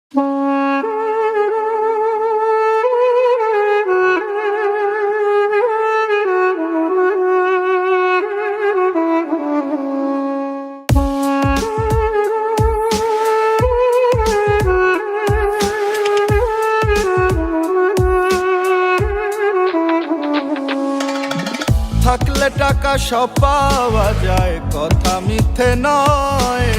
থাকলে টাকা সব পাওয়া যায়, কথা মিথ্যে নয়।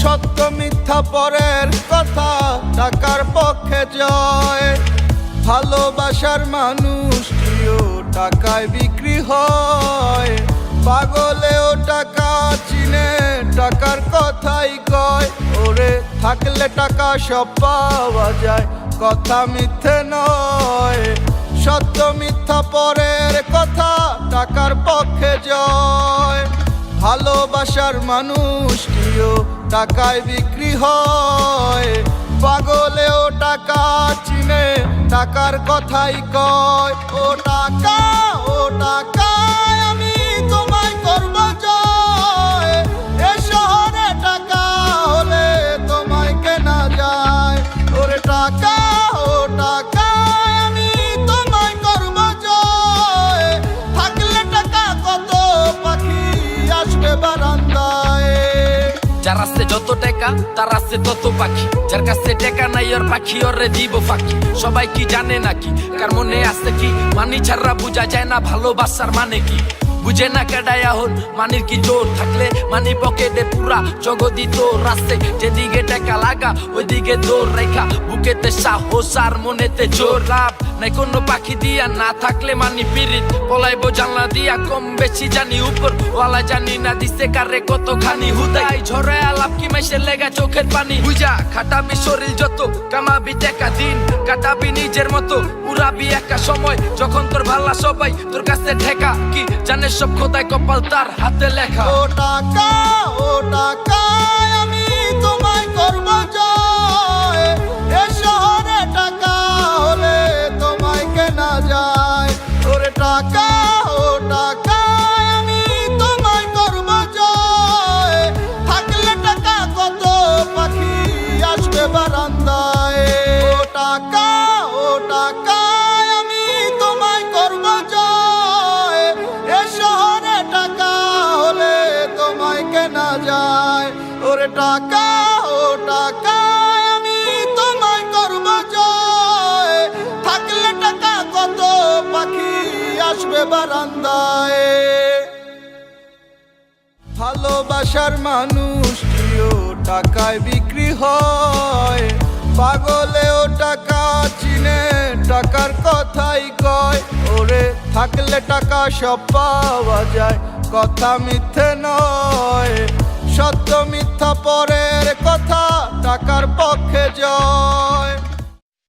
সত্য মিথ্যা পরের কথা, টাকার পক্ষে জয়। ভালোবাসার মানুষটিও টাকায় বিক্রি হয়। পাগলেও টাকা চিনে, টাকার কথাই কয়। ওরে থাকলে টাকা সব পাওয়া যায়, কথা মিথ্যে নয়। সত্য মিথ্যা পরের কথা, টাকার পক্ষে জয়। ভালোবাসার মানুষটিও টাকায় বিক্রি হয়। পাগলেও টাকা চিনে, টাকার কথাই কয়। ও টাকা, ও টাকা, আমি তোমায় করব জয়। এ শহরে টাকা হলে তোমায় কেনা যায়। ওরে টাকা, ও টাকা, আমি তোমায় করব জয়। থাকলে টাকা কত পাখি আসবে বারান্দায়। যার আছে যত টাকা তার আছে তত পাখি, যার কাছে টাকা নাই ওর পাখি ওরে দিব ফাঁকি। সবাই কি জানে নাকি, কার মনে আছে কি, মানি ছাড়া বুঝা যায় না ভালোবাসার মানে কি। বুঝে না কেডায় এখন মানির কি জোর, থাকলে মানি পকেটে পুরা জগদি তোর। রাস্তে যেদিকে টাকা লাগা ওইদিকে দৌড় রেখা, বুকেতে সাহস আর মনেতে জোর। লাভ নাই কোনো পাখি দিয়া, না থাকলে মানি পিরিত। পলাইবো জানলা দিয়া, কম বেশি জানি উপর ওয়ালা জানি না দিছে কারে কতখানি। হুদাই ঝরে আলাপ কি মাইসের লেগা চোখের পানি। বুঝা খাটাবি শরীর যত, কামাবি টাকা দিন কাটাবি নিজের মতো। উড়াবি একা সময় যখন তোর ভালা সবাই তোর কাছে ঠেকা। কি জানে সব খোদাই কপাল তার হাতে লেখা। ও টাকা, ও টাকা, আমি তোমায় করব জয়। এ শহরে টাকা হলে তোমায় কেনা যায়। ওরে টাকা, ও টাকা, আমি তোমায় করব জয়। থাকলে টাকা কত পাখি আসবে বারান্দায়। ও টাকা, ও টাকা, আমি তোমায় করব জয়। এ শহরে টাকা হলে তোমায় কেনা যায়। ওরে টাকা, ও টাকা, আমি তোমায় করব জয়। থাকলে টাকা কত পাখি আসবে বারান্দায়। ভালোবাসার মানুষটিও টাকায় বিক্রি হয়। পাগলেও টাকা চিনে, টাকার কথাই কয়। ওরে থাকলে টাকা সব পাওয়া যায়, কথা মিথ্যে নয়। সত্য মিথ্যা পরের কথা, টাকার পক্ষে জয়।